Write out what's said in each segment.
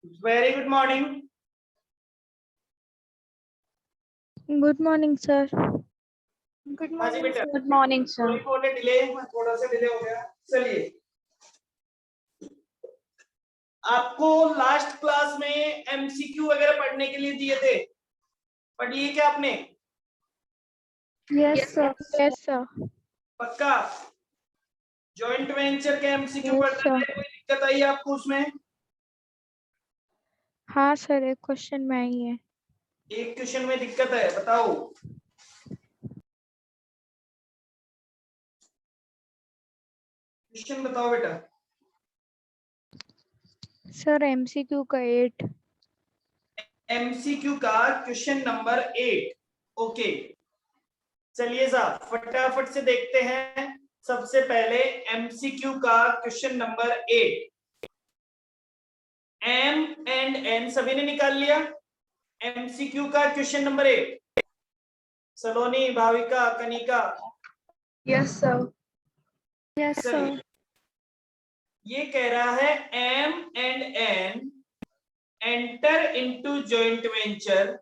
Very good morning. Good morning, sir. Good हाँ जी morning बेटा, good morning sir. थोड़ा सा डिले हो गया। चलिए, आपको लास्ट क्लास में एमसीक्यू वगैरह पढ़ने के लिए दिए थे, पढ़ लिए क्या आपने? Yes sir. Yes, sir. पक्का? जॉइंट वेंचर के एमसीक्यू Yes, पढ़ sir. रहे थे, कोई दिक्कत आई आपको उसमें? हाँ सर, एक क्वेश्चन में आई है। एक क्वेश्चन में दिक्कत है, बताओ। क्वेश्चन बताओ बेटा। सर MCQ का 8। एमसीक्यू का क्वेश्चन नंबर 8। ओके, चलिए साहब फटाफट से देखते हैं। सबसे पहले एमसीक्यू का question number 8। M and N सभी ने निकाल लिया? एमसीक्यू का question number 8, Saloni, Bhavika, Kanika. Yes sir. Yes चलिए, सर। ये कह रहा है M and N enter into joint venture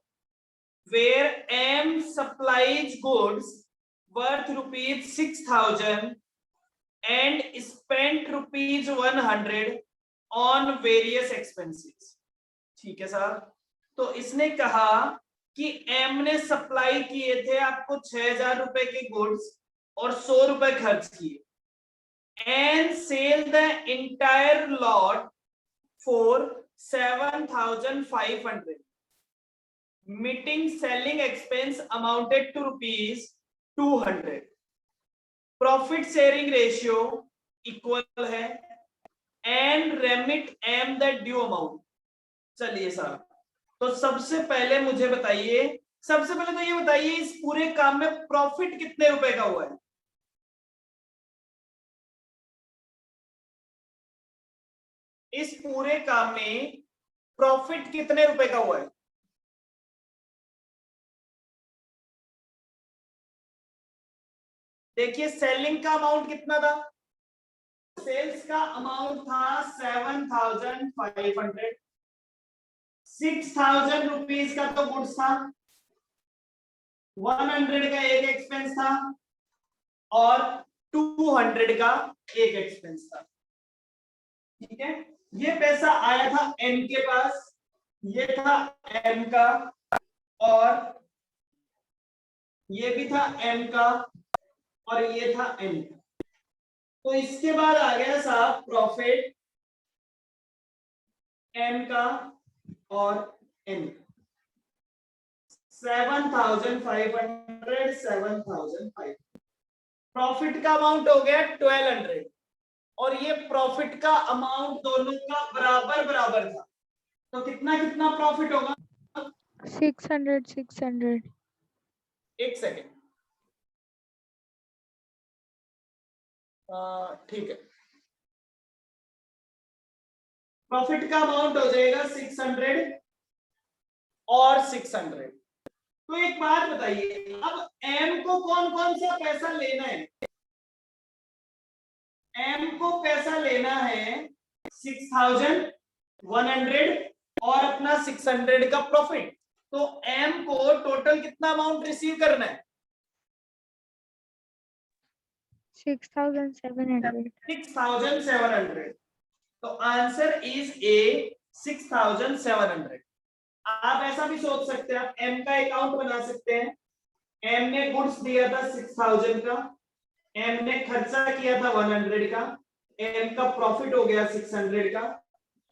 where M supplies goods worth rupees 6,000 and spent rupees 100 on various expenses। ठीक है साहब, तो इसने कहा कि M ने सप्लाई किए थे आपको 6,000 रुपए के गुड्स और 100 रुपए खर्च किए and sell the entire lot for 7,500, meeting selling expense amounted to rupees 200। Profit sharing ratio equal है and remit M the due amount. चलिए साहब, तो सबसे पहले मुझे बताइए, सबसे पहले तो ये बताइए इस पूरे काम में प्रॉफिट कितने रुपए का हुआ है? इस पूरे काम में प्रॉफिट कितने रुपए का हुआ है? देखिए, सेलिंग का अमाउंट कितना था? सेल्स का अमाउंट था 7,500। 6,000 रुपीज का तो गुड्स था, 100 का एक एक्सपेंस था और 200 का एक एक्सपेंस था। ठीक है, ये पैसा आया था एम के पास, ये था एम का और ये भी था एम का और ये था एम का। तो इसके बाद आ गया साहब प्रॉफिट एम का और एन का। 7,500 7,500। प्रॉफिट का अमाउंट हो गया 1,200 और ये प्रॉफिट का अमाउंट दोनों का बराबर बराबर था, तो कितना कितना प्रॉफिट होगा? 600 600। एक सेकेंड, ठीक है, प्रॉफिट का अमाउंट हो जाएगा 600 और 600। तो एक बात बताइए, अब एम को कौन कौन सा पैसा लेना है? एम को पैसा लेना है 6,100 और अपना 600 का प्रॉफिट। तो एम को टोटल कितना अमाउंट रिसीव करना है? 6,700। 6,700। तो आंसर इज ए 6,700। आप ऐसा भी सोच सकते हैं, आप एम का अकाउंट बना सकते हैं। एम ने गुड्स दिया था 6,000 का, एम ने खर्चा किया था 100 का, एम का प्रॉफिट हो गया 600 का,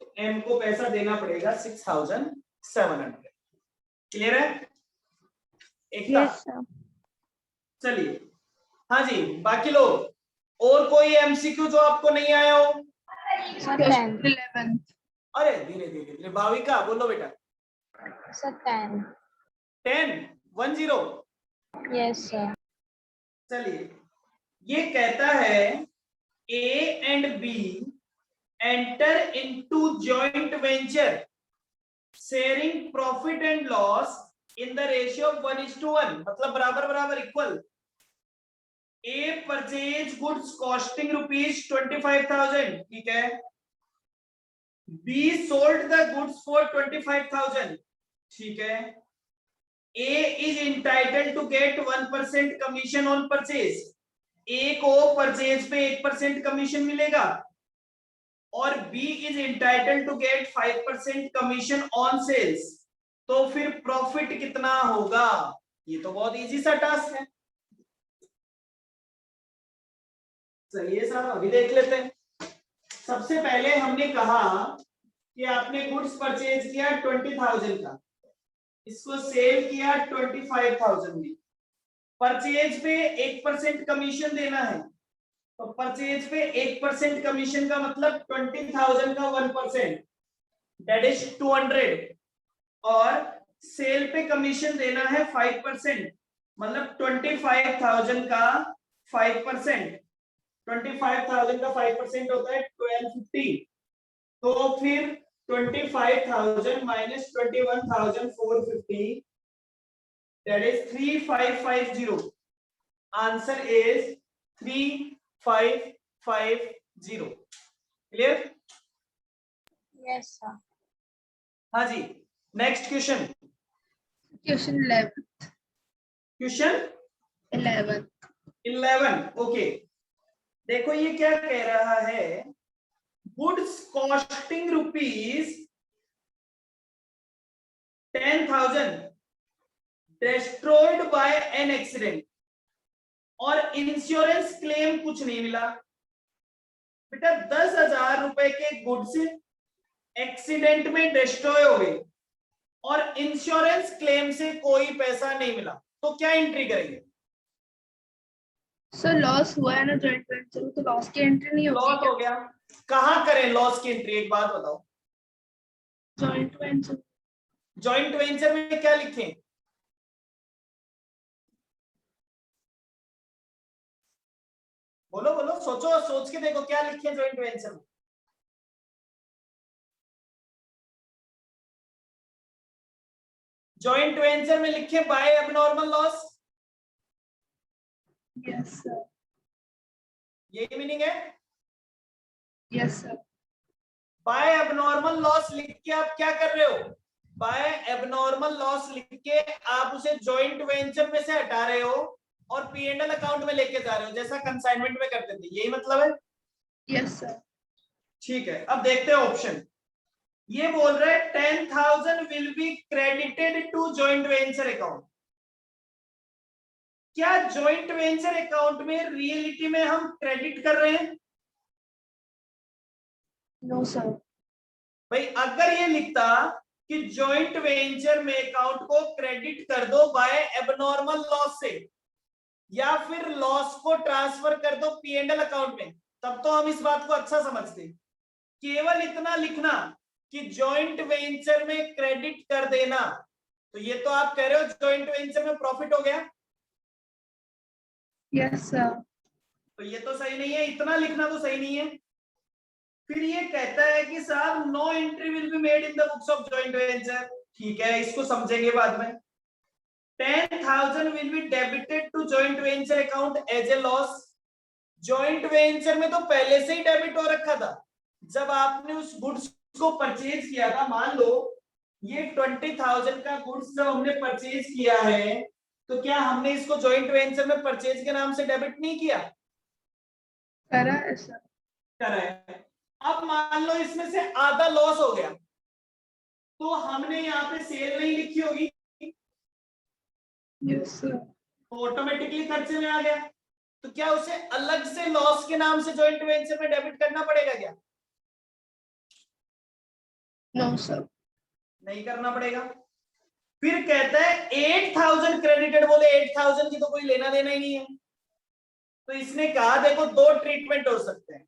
तो एम को पैसा देना पड़ेगा 6,700। क्लियर है? एक था। Yes, sir. चलिए, हाँ जी, बाकी लोग और कोई एमसीक्यू जो आपको नहीं आया हो? सर 11। अरे धीरे धीरे धीरे, भाविका बोलो बेटा। सर 10। 10 yes sir. चलिए, ये कहता है A and B enter into joint venture sharing profit and loss in the ratio of 1:1, मतलब बराबर बराबर equal. A purchase goods costing rupees 25,000, ठीक है, B sold the goods for 25,000. ठीक है. A is entitled to get 1% commission on purchase. A को purchase पे 1% commission मिलेगा और B is entitled to get 5% commission on sales. तो फिर प्रॉफिट कितना होगा? ये तो बहुत इजी सा टास्क है. चलिए साहब अभी देख लेते हैं. सबसे पहले हमने कहा कि आपने गुड्स परचेज किया 20,000 का, इसको सेल किया 25,000 में. परचेज पे 1% कमीशन देना है, तो परचेज पे 1% कमीशन का मतलब 20,000 का 1% दैट इज 200 और सेल पे कमीशन देना है 5% मतलब 25,000 का 5%. 25,000 का 5% होता है 1250. तो फिर 25,000 minus 21,450 that is 3550. Answer is 3550. Clear? Yes, sir. हाँ जी. Next question. Question 11. Question 11. 11. Okay. देखो ये क्या कह रहा है. Goods costing rupees 10,000 destroyed by an accident और इंश्योरेंस क्लेम कुछ नहीं मिला. बेटा 10,000 रुपए के गुड्स एक्सीडेंट में डिस्ट्रॉय हो गए और इंश्योरेंस क्लेम से कोई पैसा नहीं मिला, तो क्या एंट्री करेंगे? सर लॉस हुआ है ना जॉइंट वेंचर, तो लॉस की एंट्री नहीं लॉस होगी. हो गया. कहां करें लॉस की एंट्री? एक बात बताओ. Joint venture. जॉइंट वेंचर में क्या लिखें? बोलो बोलो, सोचो, सोच के देखो क्या लिखे जॉइंट वेंचर में. जॉइंट वेंचर में लिखे by abnormal loss. Yes sir. यही मीनिंग है. Yes sir. By abnormal loss लिख के आप क्या कर रहे हो? बाय एबनॉर्मल लॉस लिख के आप उसे जॉइंट वेंचर में से हटा रहे हो और P&L अकाउंट में लेके जा रहे हो, जैसा कंसाइनमेंट में करते थे. यही मतलब है. Yes sir. ठीक है. अब देखते हैं ऑप्शन. ये बोल रहा है 10,000 will be credited to joint venture account. क्या जॉइंट वेंचर अकाउंट में रियलिटी में हम क्रेडिट कर रहे हैं? No sir. भाई अगर ये लिखता कि जॉइंट वेंचर में अकाउंट को क्रेडिट कर दो बाय एबनॉर्मल लॉस से या फिर लॉस को ट्रांसफर कर दो P&L अकाउंट में, तब तो हम इस बात को अच्छा समझते. केवल इतना लिखना कि जॉइंट वेंचर में क्रेडिट कर देना, तो ये तो आप कह रहे हो जॉइंट वेंचर में प्रॉफिट हो गया. Yes sir. तो ये तो सही नहीं है. इतना लिखना तो सही नहीं है. फिर ये कहता है कि साहब no entry will be made in the books of joint venture. ठीक है, इसको समझेंगे बाद में. 10,000 will be debited to joint venture account as a loss. Joint venture में तो पहले से ही डेबिट हो रखा था. जब आपने उस गुड्स को परचेज किया था, मान लो ये 20,000 का गुड्स जब हमने परचेज किया है, तो क्या हमने इसको जॉइंट वेंचर में परचेज के नाम से डेबिट नहीं किया? करा है सर. करा है. अब मान लो इसमें से आधा लॉस हो गया, तो हमने यहाँ पे सेल नहीं लिखी होगी, यस सर. तो ऑटोमेटिकली खर्चे में आ गया. तो क्या उसे अलग से लॉस के नाम से जॉइंट वेंचर में डेबिट करना पड़ेगा क्या? No sir. नहीं करना पड़ेगा. फिर कहता है 8,000 क्रेडिटेड. बोले 8,000 की तो कोई लेना देना ही नहीं है. तो इसने कहा देखो दो ट्रीटमेंट हो सकते हैं.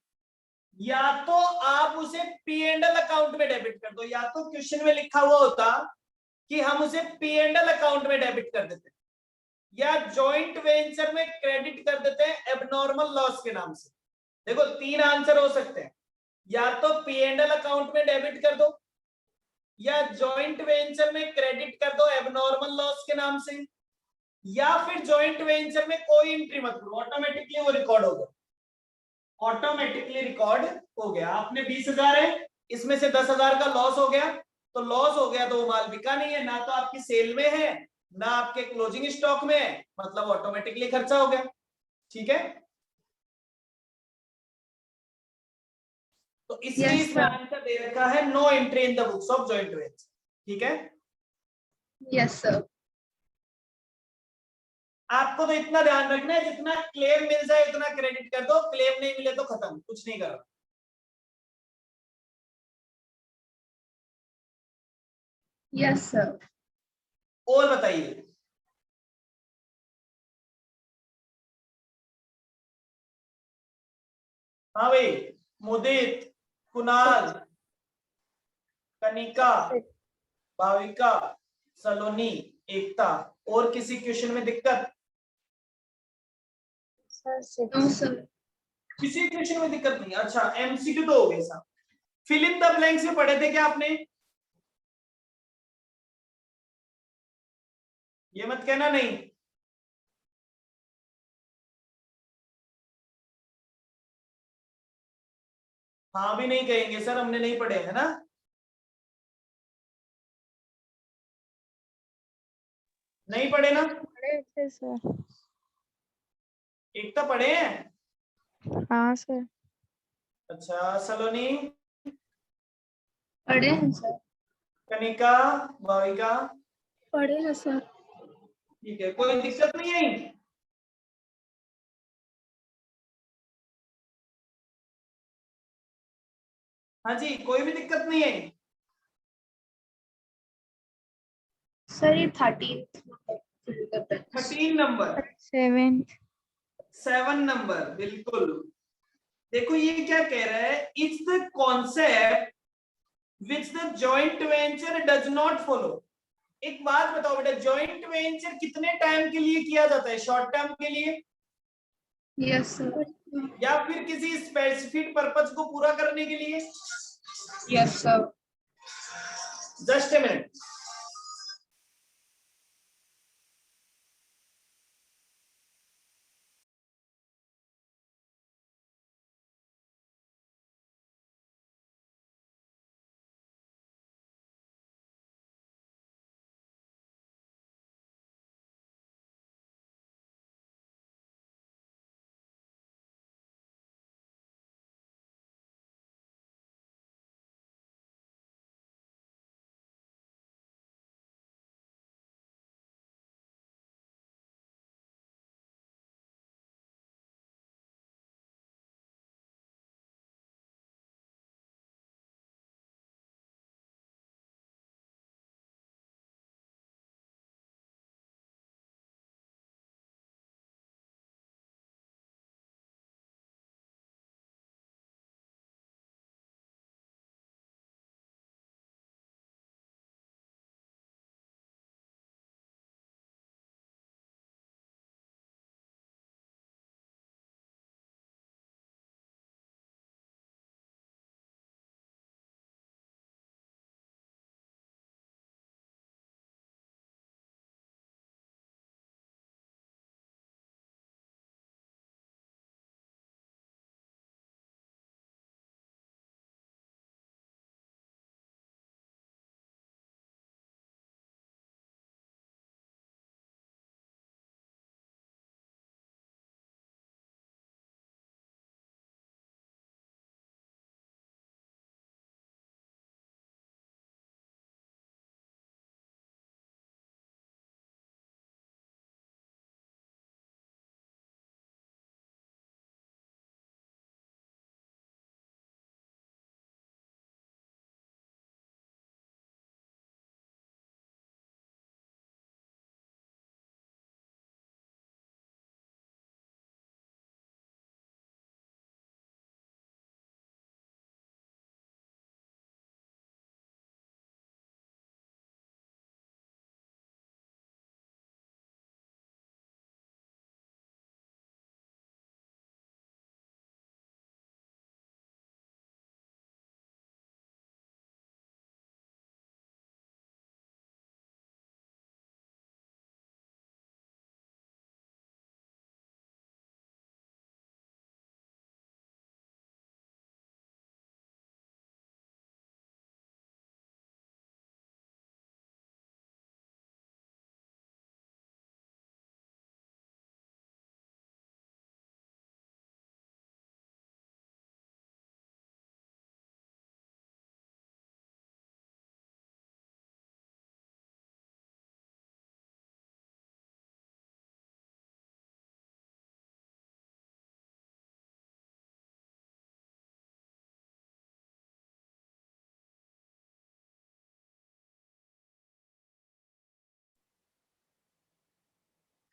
या तो आप उसे P&L अकाउंट में डेबिट कर दो, या तो क्वेश्चन में लिखा हुआ होता कि हम उसे P&L अकाउंट में डेबिट कर देते हैं, या जॉइंट वेंचर में क्रेडिट कर देते हैं एबनॉर्मल लॉस के नाम से. देखो तीन आंसर हो सकते हैं. या तो P&L अकाउंट में डेबिट कर दो, या जॉइंट वेंचर में क्रेडिट कर दो एबनॉर्मल लॉस के नाम से, या फिर जॉइंट वेंचर में कोई एंट्री मत करो, ऑटोमेटिकली वो रिकॉर्ड हो गया. ऑटोमेटिकली रिकॉर्ड हो गया. आपने 20,000 है, इसमें से 10,000 का लॉस हो गया, तो लॉस हो गया तो वो माल बिका नहीं है, ना तो आपकी सेल में है ना आपके क्लोजिंग स्टॉक में है, मतलब ऑटोमेटिकली खर्चा हो गया। ठीक है, तो इसलिए Yes, इसमें sir. आंसर दे रखा है no entry in the books of joint venture. ठीक है, Yes, sir. आपको तो इतना ध्यान रखना है जितना क्लेम मिल जाए उतना क्रेडिट कर दो, क्लेम नहीं मिले तो खत्म, कुछ नहीं करो। Yes, sir. और बताइए, हाँ भाई, मुदित, कुणाल, कनिका, भाविका, सलोनी, एकता, और किसी क्वेश्चन में दिक्कत? No, sir. किसी क्वेश्चन में दिक्कत नहीं? अच्छा, एमसीक्यू तो हो गए साहब। फिल इन द ब्लैंक्स में पढ़े थे क्या आपने? ये मत कहना नहीं। हाँ भी नहीं कहेंगे सर, हमने नहीं पढ़े है ना। नहीं पढ़े ना? पढ़े थे सर। एकता पढ़े हैं? हाँ सर। अच्छा, सलोनी, पढ़े हैं सर। कनिका, भाविका, पढ़े हैं सर। ठीक है, कोई दिक्कत नहीं आई? हाँ जी, कोई भी दिक्कत नहीं है? सर ये 13th 13 नंबर, 7th। 7 नंबर, बिल्कुल। देखो ये क्या कह रहा है, it's the concept which the joint venture does not follow. एक बात बताओ बेटा, जॉइंट वेंचर कितने टाइम के लिए किया जाता है? शॉर्ट टर्म के लिए यस सर। या फिर किसी स्पेसिफिक पर्पज को पूरा करने के लिए? Yes sir. Just a minute.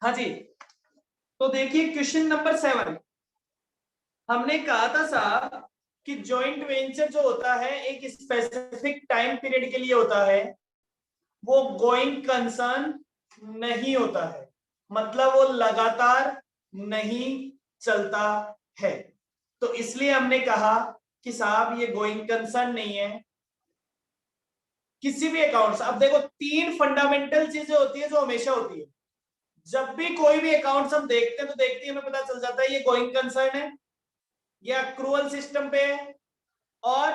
हाँ जी, तो देखिए क्वेश्चन नंबर 7, हमने कहा था साहब कि जॉइंट वेंचर जो होता है एक स्पेसिफिक टाइम पीरियड के लिए होता है, वो गोइंग कंसर्न नहीं होता है, मतलब वो लगातार नहीं चलता है। तो इसलिए हमने कहा कि साहब ये गोइंग कंसर्न नहीं है किसी भी अकाउंट से। अब देखो 3 फंडामेंटल चीजें होती है जो हमेशा होती है, जब भी कोई भी अकाउंट्स हम देखते हैं तो देखते ही हमें पता चल जाता है ये गोइंग कंसर्न है, ये अक्रूवल सिस्टम पे है और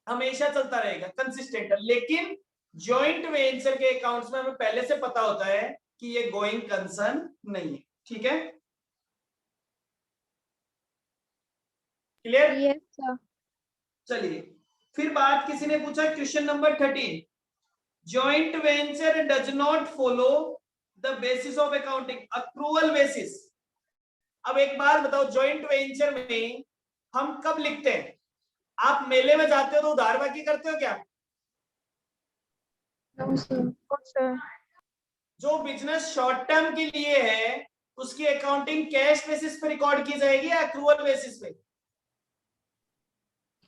हमेशा चलता रहेगा, कंसिस्टेंट है। लेकिन जॉइंट वेंचर के अकाउंट्स में हमें पहले से पता होता है कि ये गोइंग कंसर्न नहीं है। ठीक है, क्लियर? Yes, sir. चलिए, फिर बात किसी ने पूछा question number 13, joint venture does not follow the basis of accounting, accrual basis. अब एक बात बताओ, जॉइंट वेंचर में हम कब लिखते हैं? आप मेले में जाते हो तो उधार बाकी करते हो क्या? No, sir. No, sir. जो बिजनेस शॉर्ट टर्म के लिए है उसकी अकाउंटिंग कैश बेसिस पे रिकॉर्ड की जाएगी या अक्रूवल बेसिस पे?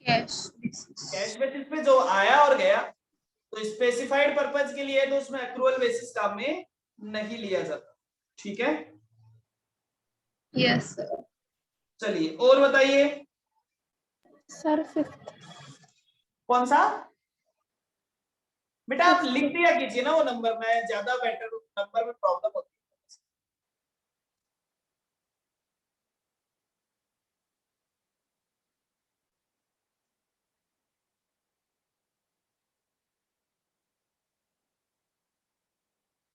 Yes. कैश बेसिस पे जो आया और गया, तो स्पेसिफाइड पर्पज के लिए है तो उसमें अक्रूवल बेसिस काम में नहीं लिया जाता। ठीक है, Yes, sir. चलिए और बताइए। Sir, fifth. कौन सा? बेटा आप लिख दिया कीजिए ना वो नंबर में, ज्यादा बेटर, नंबर में प्रॉब्लम होती है।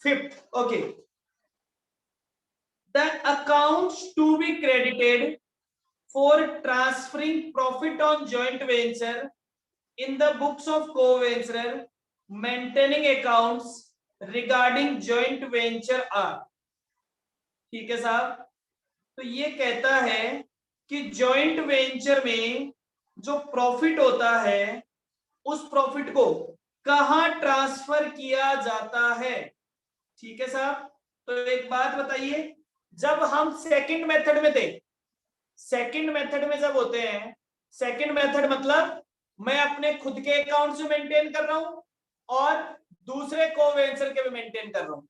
Fifth, okay, the accounts to be credited for transferring profit on joint venture in the books of co-venture maintaining accounts regarding joint venture are। ठीक है साहब, तो ये कहता है कि जॉइंट वेंचर में जो प्रॉफिट होता है उस प्रॉफिट को कहां ट्रांसफर किया जाता है। ठीक है साहब, तो एक बात बताइए, जब हम सेकंड मेथड में थे, सेकंड मेथड में जब होते हैं, सेकंड मेथड मतलब मैं अपने खुद के अकाउंट से मेंटेन कर रहा हूं और दूसरे कोवेंचर के भी मेंटेन कर रहा हूं,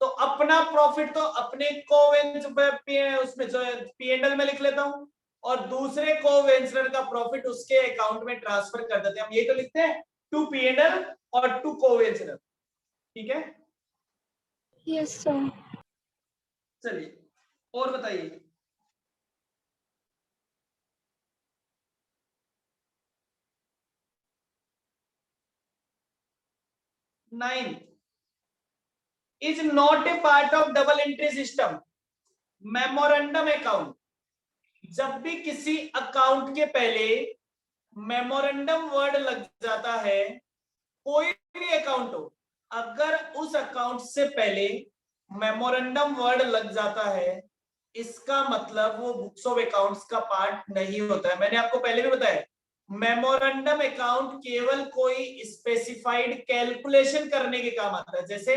तो अपना प्रॉफिट तो अपने कोवेंचर उसमें जो P&L में लिख लेता हूं और दूसरे कोवेंचर का प्रॉफिट उसके अकाउंट में ट्रांसफर कर देते हैं। हम यही तो लिखते हैं, टू P&L और टू कोवेंचर। ठीक है, Yes, sir. चलिए और बताइए। Nine is not a part of double entry system memorandum account. जब भी किसी अकाउंट के पहले मेमोरेंडम वर्ड लग जाता है, कोई भी अकाउंट हो, अगर उस अकाउंट से पहले मेमोरेंडम वर्ड लग जाता है, इसका मतलब वो बुक्स ऑफ अकाउंट्स का पार्ट नहीं होता है। मैंने आपको पहले भी बताया, मेमोरेंडम अकाउंट केवल कोई स्पेसिफाइड कैलकुलेशन करने के काम आता है। जैसे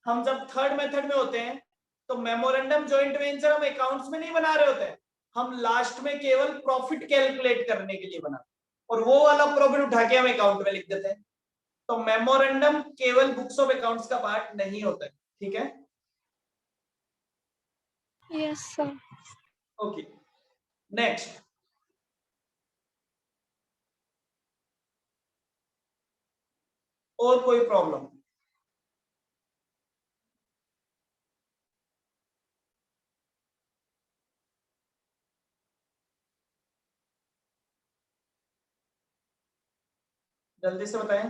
हम जब थर्ड मेथड में होते हैं तो मेमोरेंडम जॉइंट वेंचर हम अकाउंट्स में नहीं बना रहे होते हैं, हम लास्ट में केवल प्रॉफिट कैलकुलेट करने के लिए बना और वो वाला प्रॉफिट उठा के हम अकाउंट में लिख देते हैं। तो मेमोरेंडम केवल बुक्स ऑफ अकाउंट्स का पार्ट नहीं होता है। ठीक है, Yes, sir. Okay, next. और कोई प्रॉब्लम? जल्दी से बताएं।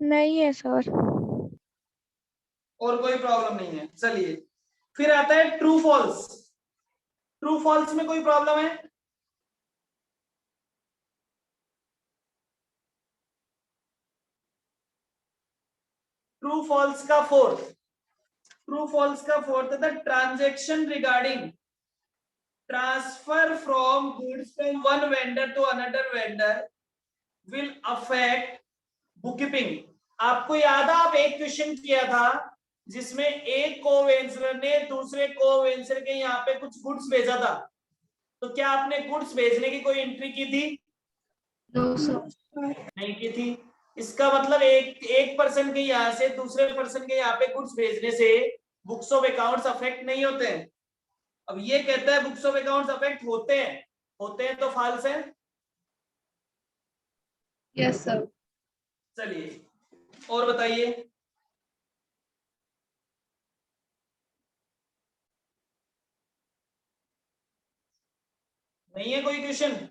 नहीं है सर। और कोई प्रॉब्लम नहीं है। चलिए, फिर आता है ट्रू फॉल्स। ट्रू फॉल्स में कोई प्रॉब्लम है? ट्रू फॉल्स का फोर्थ, ट्रू फॉल्स का फोर्थ है the transaction regarding transfer from goods from one vendor to another vendor will affect book keeping, आपको याद है आप एक क्वेश्चन किया था जिसमें एक कोवेंसर ने दूसरे कोवेंसर के यहाँ पे कुछ गुड्स भेजा था, तो क्या आपने गुड्स भेजने की कोई एंट्री की थी? No, sir. नहीं की थी। इसका मतलब एक पर्सन के यहाँ से दूसरे पर्सन के यहाँ पे गुड्स भेजने से बुक्स ऑफ अकाउंट्स अफेक्ट नहीं होते हैं। अब ये कहता है बुक्स ऑफ अकाउंट्स अफेक्ट होते हैं तो फॉल्स है। Yes, sir. चलिए और बताइए। नहीं है कोई क्वेश्चन?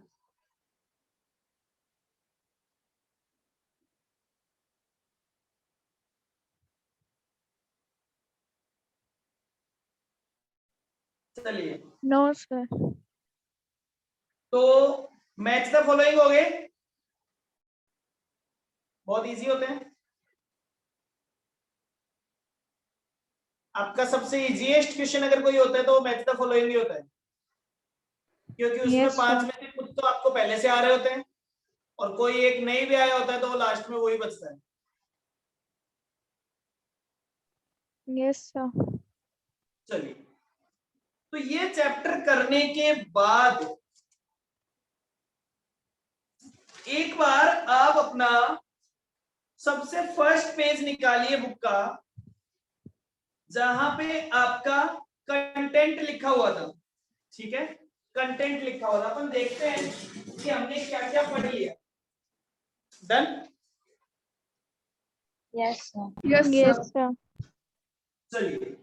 चलिए नो सर। तो मैच द फॉलोइंग हो गए, बहुत इजी होते हैं। आपका सबसे इजीएस्ट क्वेश्चन अगर कोई होता है तो वो मैच द फॉलोइंग ही होता है, क्योंकि उसमें Yes, 5 sir. में से कुछ तो आपको पहले से आ रहे होते हैं और कोई एक नहीं भी आया होता है तो वो लास्ट में वही बचता है। Yes, sir. चलिए तो ये चैप्टर करने के बाद एक बार आप अपना सबसे फर्स्ट पेज निकालिए बुक का, जहां पे आपका कंटेंट लिखा हुआ था। ठीक है, कंटेंट लिखा हुआ था, अपन देखते हैं कि हमने क्या क्या पढ़ लिया। Done? Yes, sir. Yes, Yes, sir. sir. चलिए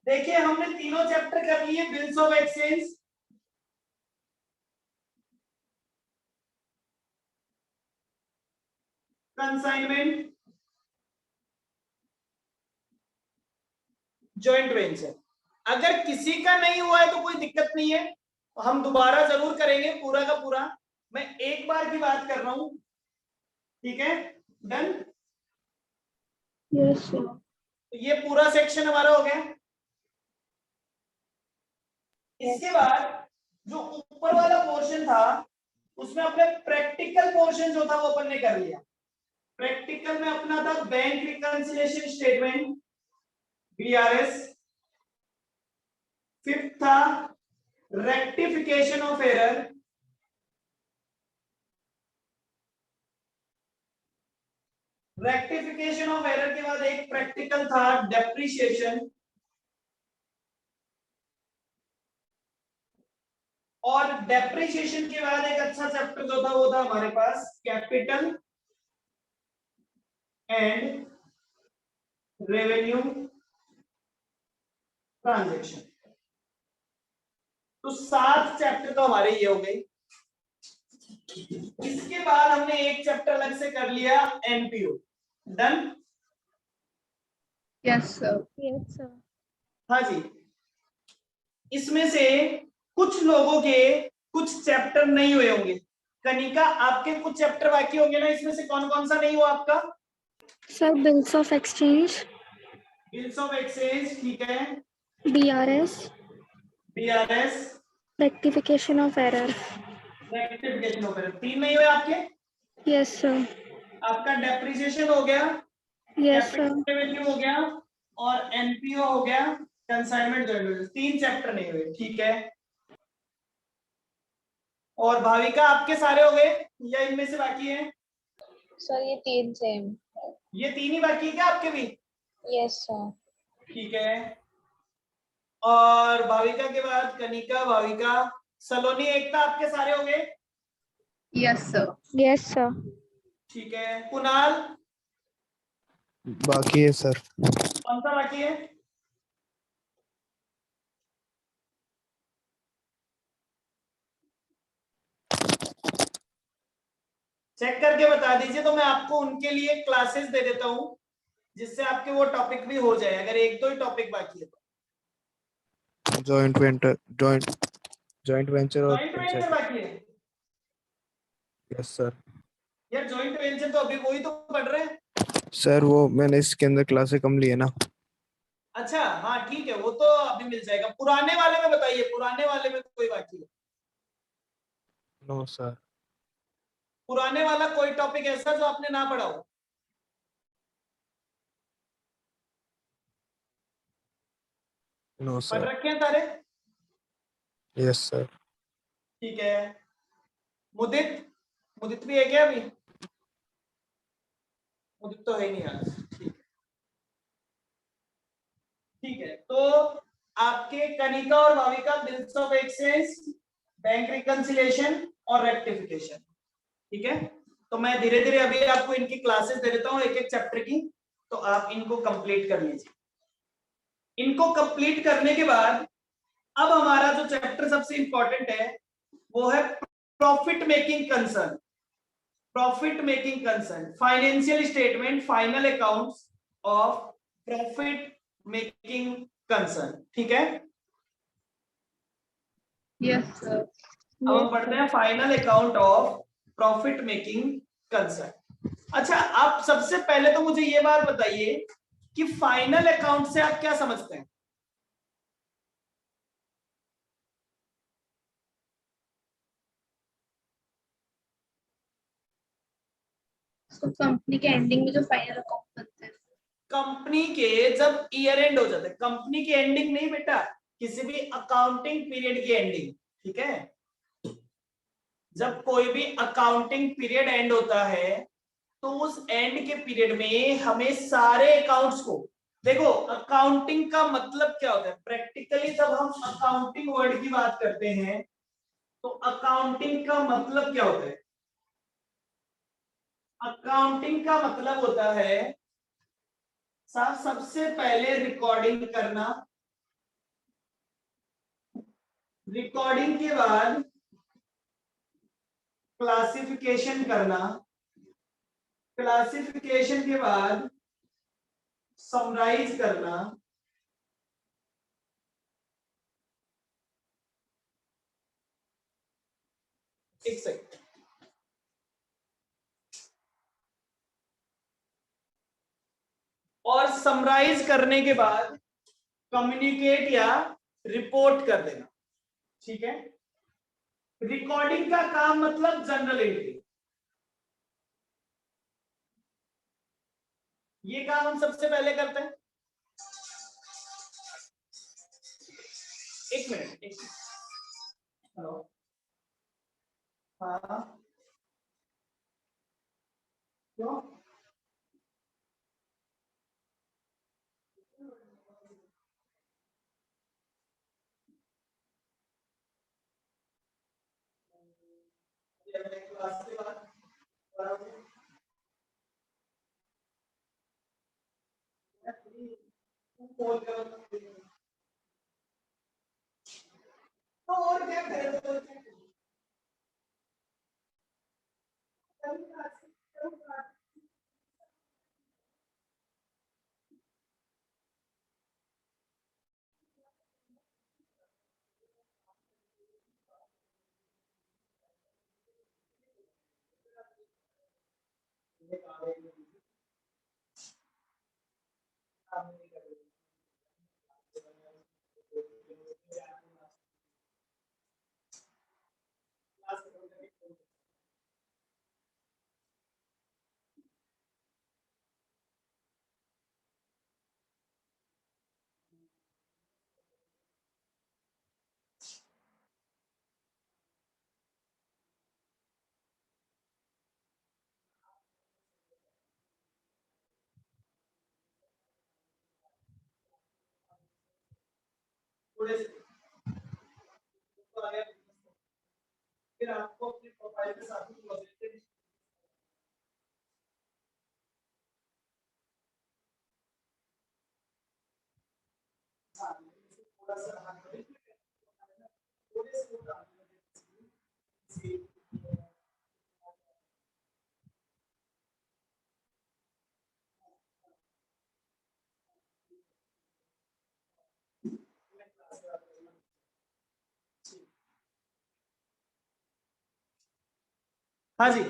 देखिए हमने तीनों चैप्टर कर लिए, bills of exchange, consignment, joint venture. अगर किसी का नहीं हुआ है तो कोई दिक्कत नहीं है, हम दोबारा जरूर करेंगे पूरा का पूरा। मैं एक बार की बात कर रहा हूं, ठीक है? डन? Yes, sir. तो ये पूरा सेक्शन हमारा हो गया। इसके बाद जो ऊपर वाला पोर्शन था उसमें अपने प्रैक्टिकल पोर्शन जो था वो अपन ने कर लिया। प्रैक्टिकल में अपना था bank reconciliation statement, BRS. Fifth था rectification of error. Rectification of error के बाद एक प्रैक्टिकल था डेप्रिसिएशन, और डेप्रिसिएशन के बाद एक अच्छा चैप्टर जो था वो था हमारे पास कैपिटल एंड रेवेन्यू ट्रांजैक्शन। तो 7 चैप्टर तो हमारे ये हो गए। इसके बाद हमने एक चैप्टर अलग से कर लिया, NPO. Done? Yes, sir. Yes, sir. हाँ जी। इसमें से कुछ लोगों के कुछ चैप्टर नहीं हुए होंगे। कनिका आपके कुछ चैप्टर बाकी होंगे ना, इसमें से कौन कौन सा नहीं हुआ आपका? Sir, bills of exchange, bills of exchange, ठीक है, BRS, BRS, rectification of error. Rectification of error, 3 नहीं हुए आपके। Yes, sir. आपका डेप्रिसिएशन हो गया, Yes, sir. कैपिटल रेवेन्यू हो गया, और एनपीओ हो गया, कंसाइनमेंट जर्नल। 3 चैप्टर नहीं हुए, ठीक है। और भाविका आपके सारे हो गए या इनमें से बाकी है? सर ये 3 सेम। ये 3 ही बाकी है क्या आपके भी? Yes sir. ठीक है। और भाविका के बाद कनिका, भाविका, सलोनी, एकता आपके सारे हो गए? Yes, sir. Yes sir. ठीक है। कुणाल बाकी है सर। कौन सा बाकी है? चेक करके बता दीजिए तो मैं आपको उनके लिए क्लासेस दे देता हूं, जिससे आपके वो टॉपिक भी हो जाए, अगर एक दो ही टॉपिक बाकी है तो। जॉइंट वेंचर और जॉइंट वेंचर बाकी है? Yes sir. यार जॉइंट वेंचर तो अभी वही तो पढ़ रहे हैं। सर वो मैंने इसके अंदर क्लासेस कम ली है ना। अच्छा हाँ ठीक है, वो तो अभी मिल जाएगा। पुराने वाले में बताइए, पुराने वाले में कोई बाकी है? No sir. पुराने वाला कोई टॉपिक ऐसा जो आपने ना पढ़ा हो? नो पढ़ सर। रखे हैं सारे? Yes sir. ठीक है। मुदित, मुदित भी है क्या अभी? मुदित तो है ही नहीं आज। ठीक है, ठीक है। तो आपके कनिका और Bhavika bills of exchange, bank reconciliation और रेक्टिफिकेशन, ठीक है। तो मैं धीरे धीरे अभी आपको इनकी क्लासेस दे देता हूँ एक एक चैप्टर की, तो आप इनको कंप्लीट कर लीजिए। इनको कंप्लीट करने के बाद अब हमारा जो चैप्टर सबसे इंपॉर्टेंट है वो है profit making concern. Profit making concern, financial statement, final accounts of profit making concern, ठीक है। Yes, sir. अब हम पढ़ते हैं final account of profit making concern. अच्छा, आप सबसे पहले तो मुझे ये बात बताइए कि फाइनल अकाउंट से आप क्या समझते हैं? तो कंपनी के एंडिंग में जो फाइनल अकाउंट बनते हैं। कंपनी के जब ईयर एंड हो जाता है, कंपनी की एंडिंग नहीं बेटा, किसी भी अकाउंटिंग पीरियड की एंडिंग, ठीक है। जब कोई भी अकाउंटिंग पीरियड एंड होता है तो उस एंड के पीरियड में हमें सारे अकाउंट्स को, देखो अकाउंटिंग का मतलब क्या होता है प्रैक्टिकली, जब हम अकाउंटिंग वर्ड की बात करते हैं तो अकाउंटिंग का मतलब क्या होता है? अकाउंटिंग का मतलब होता है साहब सबसे पहले रिकॉर्डिंग करना, रिकॉर्डिंग के बाद क्लासिफिकेशन करना, क्लासिफिकेशन के बाद समराइज करना, एक सेकंड, और समराइज करने के बाद कम्युनिकेट या रिपोर्ट कर देना, ठीक है। रिकॉर्डिंग का काम मतलब जनरल एंट्री, ये काम हम सबसे पहले करते हैं। एक मिनट, एक मिनट, हेलो, हाँ क्यों? क्लास के बाद कॉल करो तो और क्या करें? थोड़े से तो आगे फिर आपको अपने प्रोफाइल के साथ ही पॉजिटिव थोड़ा सा थोड़े से हाँ जी।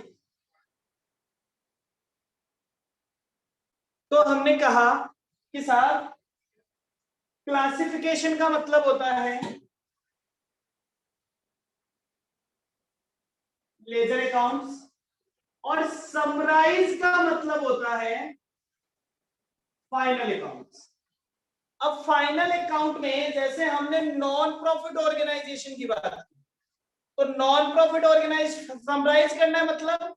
तो हमने कहा कि साहब क्लासिफिकेशन का मतलब होता है लेजर अकाउंट्स, और समराइज का मतलब होता है फाइनल अकाउंट्स। अब फाइनल अकाउंट में जैसे हमने नॉन प्रॉफिट ऑर्गेनाइजेशन की बात की, तो नॉन प्रॉफिट ऑर्गेनाइज समराइज करना है, मतलब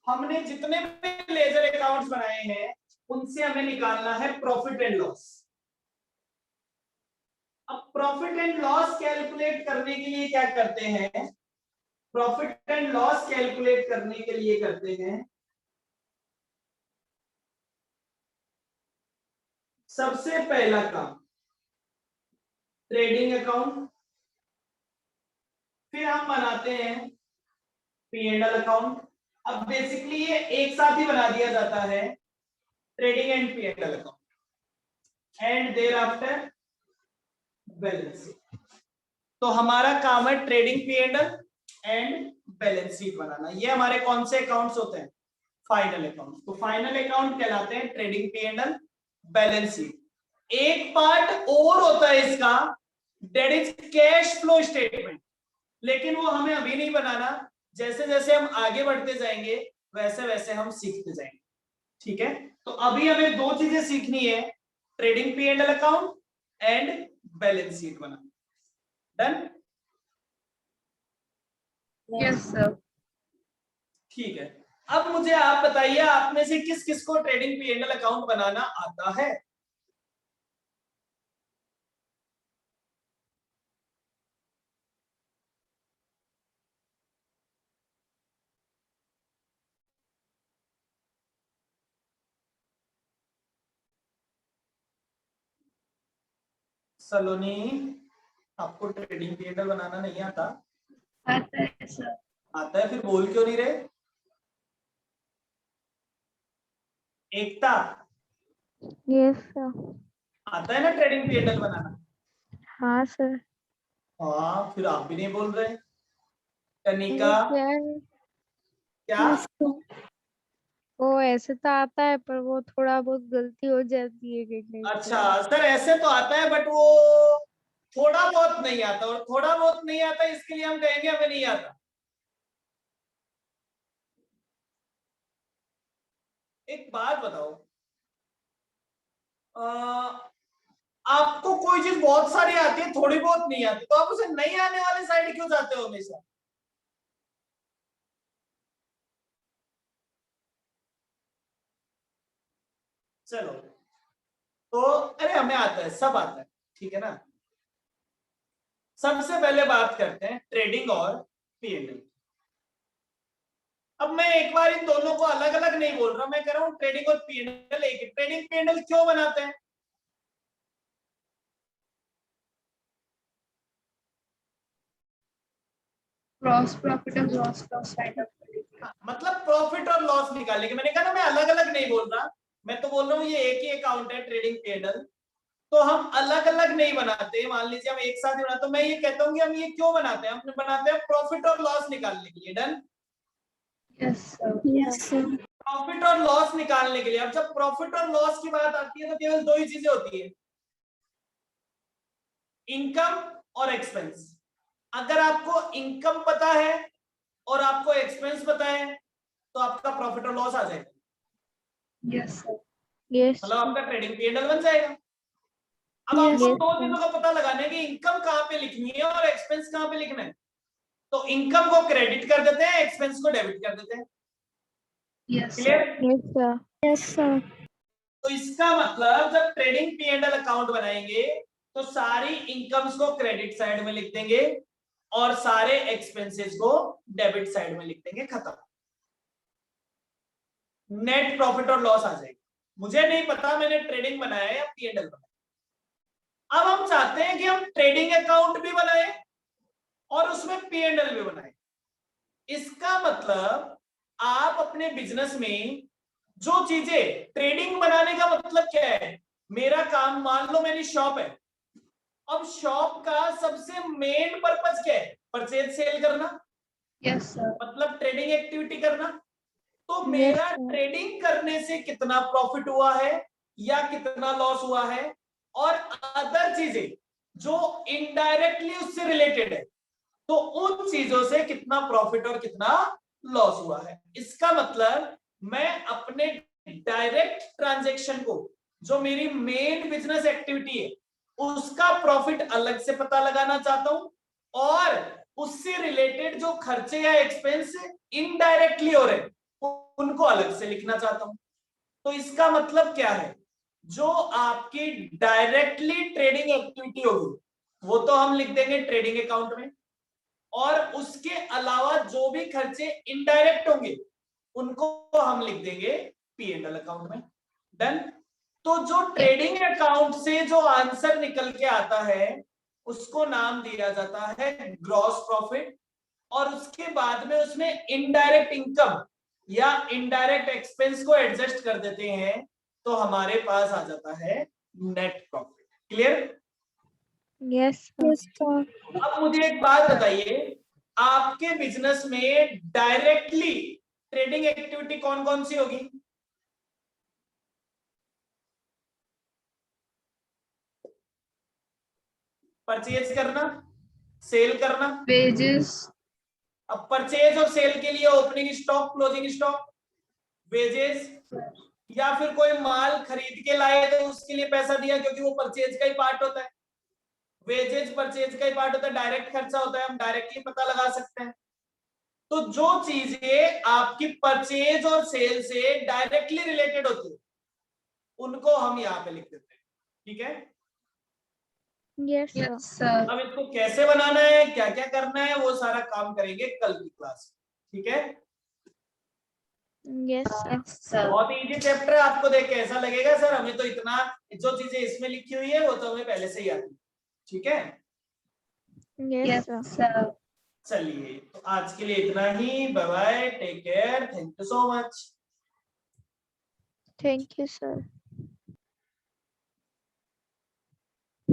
हमने जितने भी लेजर अकाउंट्स बनाए हैं उनसे हमें निकालना है प्रॉफिट एंड लॉस। अब प्रॉफिट एंड लॉस कैलकुलेट करने के लिए क्या करते हैं, प्रॉफिट एंड लॉस कैलकुलेट करने के लिए करते हैं सबसे पहला काम ट्रेडिंग अकाउंट, फिर हम बनाते हैं P&L अकाउंट। अब बेसिकली ये एक साथ ही बना दिया जाता है, trading and P&L account and thereafter balance sheet. तो हमारा काम है trading P&L and balance sheet बनाना। ये हमारे कौन से अकाउंट्स होते हैं, फाइनल अकाउंट। तो फाइनल अकाउंट कहलाते हैं ट्रेडिंग P&L बैलेंस शीट। एक पार्ट और होता है इसका, that is cash flow statement, लेकिन वो हमें अभी नहीं बनाना, जैसे जैसे हम आगे बढ़ते जाएंगे वैसे वैसे हम सीखते जाएंगे, ठीक है। तो अभी हमें दो चीजें सीखनी है, trading P&L account and balance sheet banana. Done? Yes sir. ठीक है। अब मुझे आप बताइए, आप में से किस किस को ट्रेडिंग P&L अकाउंट बनाना आता है? सलोनी, आपको ट्रेडिंग P&L बनाना नहीं आता? आता है सर। आता है, फिर बोल क्यों नहीं रहे? एकता, यस सर। आता है ना ट्रेडिंग P&L बनाना? हाँ सर। हाँ, फिर आप भी नहीं बोल रहे। कनिका, वो क्या है, क्या? वो ऐसे तो आता है पर वो थोड़ा बहुत गलती हो जाती है कहीं अच्छा कहीं। सर, ऐसे तो आता है बट वो थोड़ा बहुत नहीं आता, और थोड़ा बहुत नहीं आता इसके लिए हम कहेंगे हमें नहीं आता। एक बात बताओ, आपको कोई चीज बहुत सारी आती है, थोड़ी बहुत नहीं आती, तो आप उसे नहीं आने वाले साइड क्यों जाते हो हमेशा? चलो, तो अरे हमें आता है, सब आता है, ठीक है ना। सबसे पहले बात करते हैं ट्रेडिंग और P&L। अब मैं एक बार इन दोनों को अलग अलग नहीं बोल रहा, मैं कह रहा हूं ट्रेडिंग और P&L एक है। ट्रेडिंग P&L क्यों बनाते हैं? ग्रॉस प्रॉफिट और ग्रॉस लॉस फाइंड आउट करने के लिए। मतलब प्रॉफिट और लॉस निकालने के। मैंने कहा ना मैं अलग अलग नहीं बोल रहा, मैं तो बोल रहा हूँ ये एक ही अकाउंट है ट्रेडिंग P&L, तो हम अलग अलग नहीं बनाते। मान लीजिए हम एक साथ ही बनाते, तो मैं ये कहता हूँ कि हम ये क्यों बनाते हैं, हम बनाते हैं प्रॉफिट और लॉस निकालने के लिए। Done? Yes sir. Yes sir. Profit और लॉस निकालने के लिए। अब जब प्रॉफिट और लॉस की बात आती है तो केवल दो ही चीजें होती है, इनकम और एक्सपेंस। अगर आपको इनकम पता है और आपको एक्सपेंस पता है तो आपका प्रॉफिट और लॉस आ जाएगा, यस सर। यस मतलब आपका ट्रेडिंग P&L बन जाएगा। अब आपको यस दो चीजों का पता लगाना है कि इनकम कहां पे लिखनी है और एक्सपेंस कहां पे लिखना है। तो इनकम को क्रेडिट कर देते हैं, एक्सपेंस को डेबिट कर देते हैं। Yes clear? Sir. Yes sir. Yes sir. तो इसका मतलब जब ट्रेडिंग P&L अकाउंट बनाएंगे तो सारी इनकम्स को क्रेडिट साइड में लिख देंगे और सारे एक्सपेंसेस को डेबिट साइड में लिख देंगे, खत्म। नेट प्रॉफिट और लॉस आ जाएगा। मुझे नहीं पता मैंने ट्रेडिंग बनाया है या P&L बनाया। अब हम चाहते हैं कि हम ट्रेडिंग अकाउंट भी बनाए और उसमें P&L भी बनाए। इसका मतलब आप अपने बिजनेस में जो चीजें, ट्रेडिंग बनाने का मतलब क्या है, मेरा काम, मान लो मेरी शॉप है, अब शॉप का सबसे मेन पर्पस क्या है, परचेज सेल करना, यस सर। मतलब ट्रेडिंग एक्टिविटी करना। तो यस मेरा सर। ट्रेडिंग करने से कितना प्रॉफिट हुआ है या कितना लॉस हुआ है, और अदर चीजें जो इनडायरेक्टली उससे रिलेटेड है, तो उन चीजों से कितना प्रॉफिट और कितना लॉस हुआ है। इसका मतलब मैं अपने डायरेक्ट ट्रांजैक्शन को, जो मेरी मेन बिजनेस एक्टिविटी है, उसका प्रॉफिट अलग से पता लगाना चाहता हूं, और उससे रिलेटेड जो खर्चे या एक्सपेंस इनडायरेक्टली हो रहे उनको अलग से लिखना चाहता हूं। तो इसका मतलब क्या है, जो आपकी डायरेक्टली ट्रेडिंग एक्टिविटी होगी वो तो हम लिख देंगे ट्रेडिंग अकाउंट में, और उसके अलावा जो भी खर्चे इनडायरेक्ट होंगे उनको हम लिख देंगे P&L अकाउंट में। डन। तो जो ट्रेडिंग अकाउंट से जो आंसर निकल के आता है उसको नाम दिया जाता है ग्रॉस प्रॉफिट, और उसके बाद में उसमें इनडायरेक्ट इनकम या इनडायरेक्ट एक्सपेंस को एडजस्ट कर देते हैं तो हमारे पास आ जाता है net profit. Clear? Yes sir. अब मुझे एक बात बताइए, आपके बिजनेस में डायरेक्टली ट्रेडिंग एक्टिविटी कौन कौन सी होगी? परचेज करना, सेल करना। वेजेस, अब परचेज और सेल के लिए opening stock, closing stock, wages, या फिर कोई माल खरीद के लाए तो उसके लिए पैसा दिया क्योंकि वो परचेज का ही पार्ट होता है। वेजेज परचेज का ही पार्ट होता है, डायरेक्ट खर्चा होता है, हम डायरेक्टली पता लगा सकते हैं। तो जो चीजें आपकी परचेज और सेल से डायरेक्टली रिलेटेड होती है उनको हम यहाँ पे लिख देते हैं। ठीक है? Yes sir. यस सर, अब इसको कैसे बनाना है, क्या क्या करना है, वो सारा काम करेंगे कल की क्लास। ठीक है? Yes sir. यस सर, बहुत इजी चैप्टर है, आपको देख के ऐसा लगेगा सर हमें तो इतना, जो चीजें इसमें लिखी हुई है वो तो हमें पहले से ही आती है। ठीक है? Yes yes sir. सर। चलिए, तो आज के लिए इतना ही। Bye bye, take care, thank you so much. Thank you sir.